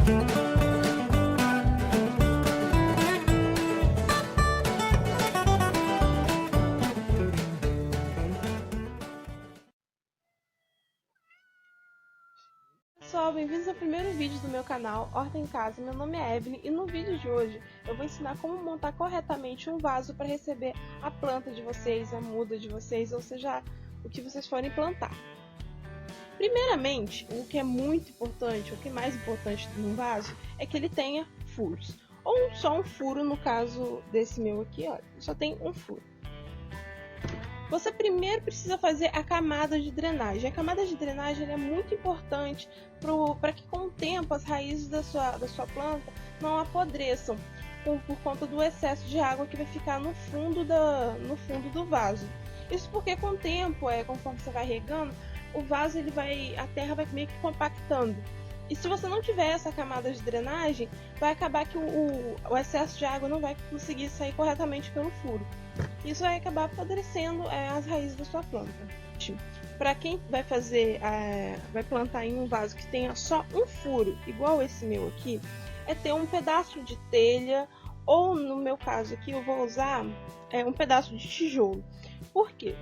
Pessoal, bem-vindos ao primeiro vídeo do meu canal Horta em Casa. Meu nome é Evelyn e no vídeo de hoje eu vou ensinar como montar corretamente um vaso para receber a planta de vocês, a muda de vocês, ou seja, o que vocês forem plantar. Primeiramente, o que é muito importante, o que é mais importante num vaso é que ele tenha furos. Ou só um furo, no caso desse meu aqui, olha, só tem um furo. Você primeiro precisa fazer a camada de drenagem. A camada de drenagem é muito importante para que com o tempo as raízes da sua planta não apodreçam por conta do excesso de água que vai ficar no fundo do vaso. Isso porque com o tempo, conforme você vai regando, o vaso a terra vai meio que compactando. E se você não tiver essa camada de drenagem, vai acabar que o excesso de água não vai conseguir sair corretamente pelo furo. Isso vai acabar apodrecendo as raízes da sua planta. Para quem vai plantar em um vaso que tenha só um furo, igual esse meu aqui, é ter um pedaço de telha, ou no meu caso aqui eu vou usar um pedaço de tijolo. Por quê?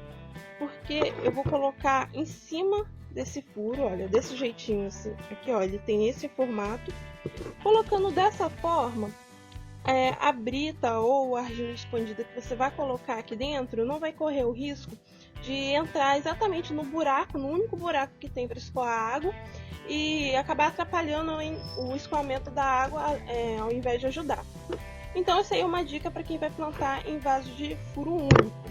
Porque eu vou colocar em cima desse furo, olha, desse jeitinho assim, aqui ó, ele tem esse formato. Colocando dessa forma, a brita ou a argila expandida que você vai colocar aqui dentro não vai correr o risco de entrar exatamente no buraco, no único buraco que tem para escoar água, e acabar atrapalhando o escoamento da água ao invés de ajudar. Então essa aí é uma dica para quem vai plantar em vaso de furo único.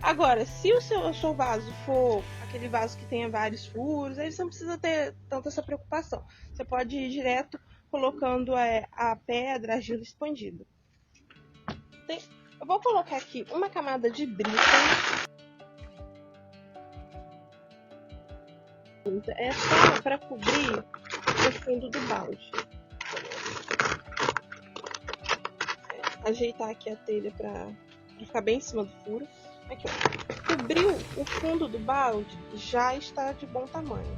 Agora, se o seu vaso for aquele vaso que tenha vários furos, aí você não precisa ter tanta essa preocupação. Você pode ir direto colocando a pedra, a argila expandida. Eu vou colocar aqui uma camada de brita. É só para cobrir o fundo do balde. Ajeitar aqui a telha para ficar bem em cima do furo. Aqui, ó. Cobriu o fundo do balde, já está de bom tamanho.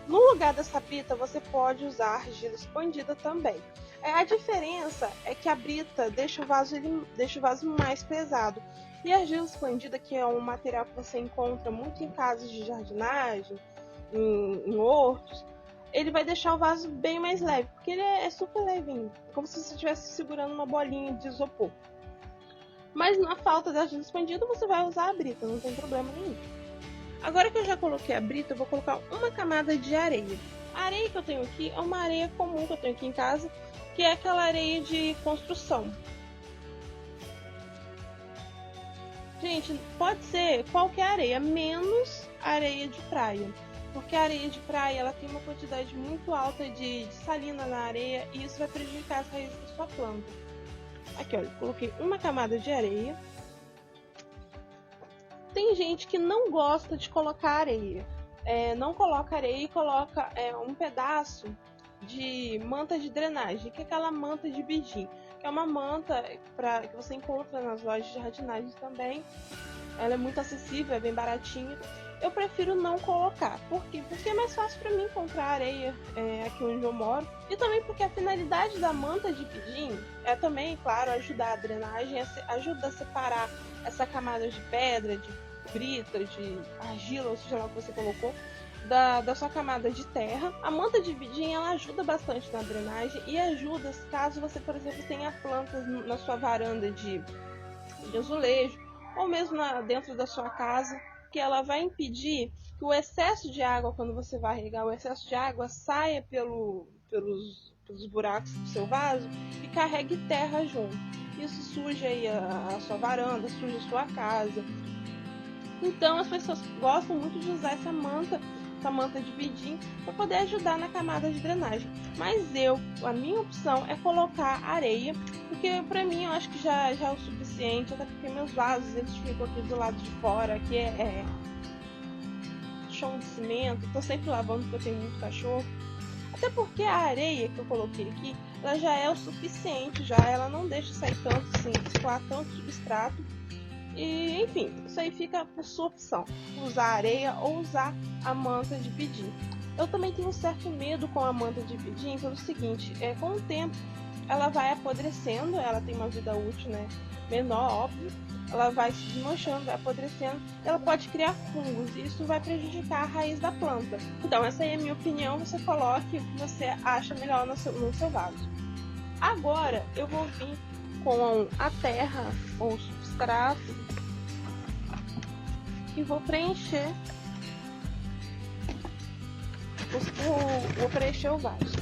No lugar dessa brita, você pode usar argila expandida também. A diferença é que a brita deixa o vaso mais pesado. E a argila expandida, que é um material que você encontra muito em casas de jardinagem, em hortos, ele vai deixar o vaso bem mais leve, porque ele é super levinho, como se você estivesse segurando uma bolinha de isopor. Mas na falta da argila expandida, você vai usar a brita, não tem problema nenhum. Agora que eu já coloquei a brita, eu vou colocar uma camada de areia. A areia que eu tenho aqui é uma areia comum que eu tenho aqui em casa, que é aquela areia de construção. Gente, pode ser qualquer areia, menos areia de praia. Porque a areia de praia ela tem uma quantidade muito alta de salina na areia e isso vai prejudicar as raízes da sua planta. Aqui, olha, coloquei uma camada de areia. Tem gente que não gosta de colocar areia. Não coloca areia e coloca um pedaço de manta de drenagem, que é aquela manta de bidim, que é uma manta que você encontra nas lojas de jardinagem também. Ela é muito acessível, é bem baratinha. Eu prefiro não colocar. Por quê? Porque é mais fácil para mim comprar areia aqui onde eu moro. E também porque a finalidade da manta de bidim é também, claro, ajudar a drenagem, ajuda a separar essa camada de pedra, de brita, de argila, ou seja lá o que você colocou, da sua camada de terra. A manta de bidim ela ajuda bastante na drenagem e ajuda caso você, por exemplo, tenha plantas na sua varanda de azulejo ou mesmo dentro da sua casa, que ela vai impedir que o excesso de água, quando você vai regar, o excesso de água saia pelos buracos do seu vaso e carregue terra junto. Isso suja aí a sua varanda, suja a sua casa. Então as pessoas gostam muito de usar essa manta de bidim para poder ajudar na camada de drenagem. Mas a minha opção é colocar areia, porque para mim eu acho que já é o suficiente, até porque meus vasos eles ficam aqui do lado de fora, aqui é chão de cimento, tô sempre lavando porque eu tenho muito cachorro. Até porque a areia que eu coloquei aqui, ela já é o suficiente, ela não deixa sair tanto assim, escoar tanto substrato. E enfim, isso aí fica por sua opção, usar areia ou usar a manta de bidim. Eu também tenho um certo medo com a manta de pidim pelo seguinte, com o tempo ela vai apodrecendo, ela tem uma vida útil, né, menor, óbvio, ela vai se desmanchando, vai apodrecendo, ela pode criar fungos e isso vai prejudicar a raiz da planta. Então essa aí é a minha opinião, você coloque o que você acha melhor no seu vaso. Agora eu vou vir com a terra ou substrato e vou preencher o vaso.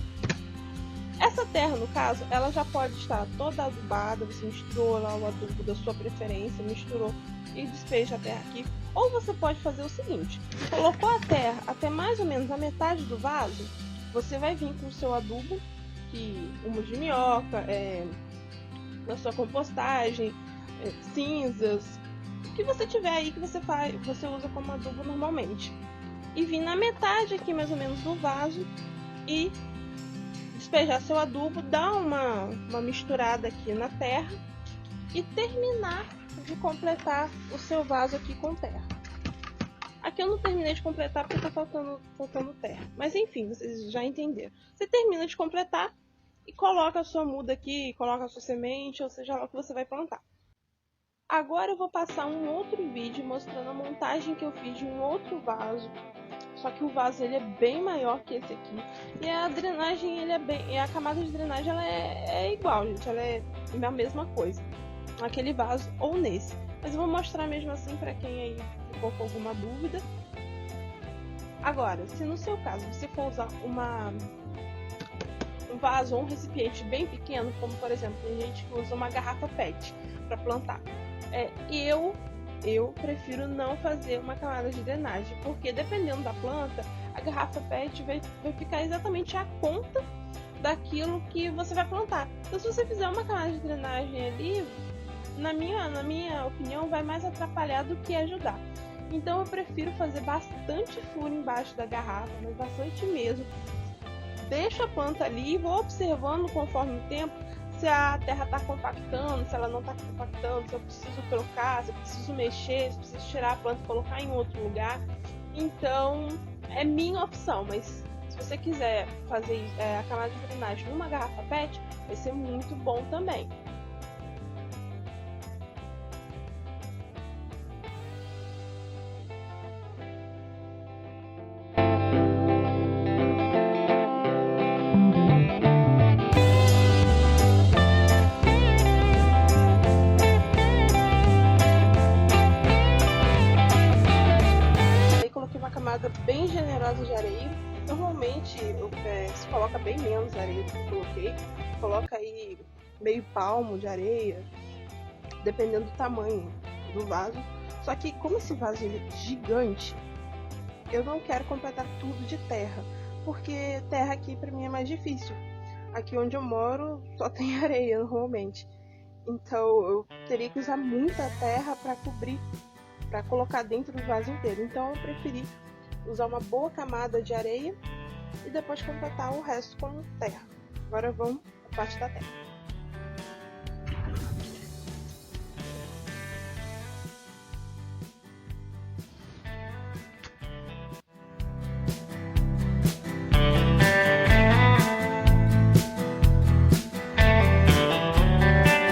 Essa terra, no caso, ela já pode estar toda adubada, você misturou lá o adubo da sua preferência, misturou e despeja a terra aqui. Ou você pode fazer o seguinte, colocou a terra até mais ou menos a metade do vaso, você vai vir com o seu adubo, humus de minhoca, na sua compostagem, cinzas, o que você tiver aí que você usa como adubo normalmente. E vir na metade aqui mais ou menos do vaso e despejar seu adubo, dar uma misturada aqui na terra e terminar de completar o seu vaso aqui com terra. Aqui eu não terminei de completar porque tá faltando terra, mas enfim, vocês já entenderam. Você termina de completar e coloca a sua muda aqui, coloca a sua semente, ou seja lá o que você vai plantar. Agora eu vou passar um outro vídeo mostrando a montagem que eu fiz de um outro vaso. Só que o vaso ele é bem maior que esse aqui. E a drenagem, a camada de drenagem ela é igual, gente. Ela é a mesma coisa. Naquele vaso ou nesse. Mas eu vou mostrar mesmo assim para quem aí ficou com alguma dúvida. Agora, se no seu caso você for usar um vaso ou um recipiente bem pequeno, como por exemplo, tem gente que usa uma garrafa PET para plantar. Eu prefiro não fazer uma camada de drenagem, porque dependendo da planta, a garrafa PET vai ficar exatamente a conta daquilo que você vai plantar. Então, se você fizer uma camada de drenagem ali, na minha opinião, vai mais atrapalhar do que ajudar. Então, eu prefiro fazer bastante furo embaixo da garrafa, mas bastante mesmo. Deixo a planta ali e vou observando conforme o tempo se a terra está compactando, se ela não está compactando, se eu preciso trocar, se eu preciso mexer, se eu preciso tirar a planta e colocar em outro lugar. Então, é minha opção, mas se você quiser fazer a camada de drenagem numa garrafa PET, vai ser muito bom também. Bem generosa de areia. Normalmente se coloca bem menos areia do que eu coloquei. Coloca aí meio palmo de areia, dependendo do tamanho do vaso. Só que como esse vaso ele é gigante, eu não quero completar tudo de terra, porque terra aqui para mim é mais difícil. Aqui onde eu moro só tem areia normalmente. Então eu teria que usar muita terra para cobrir, para colocar dentro do vaso inteiro. Então eu preferi usar uma boa camada de areia e depois completar o resto com terra. Agora vamos à parte da terra.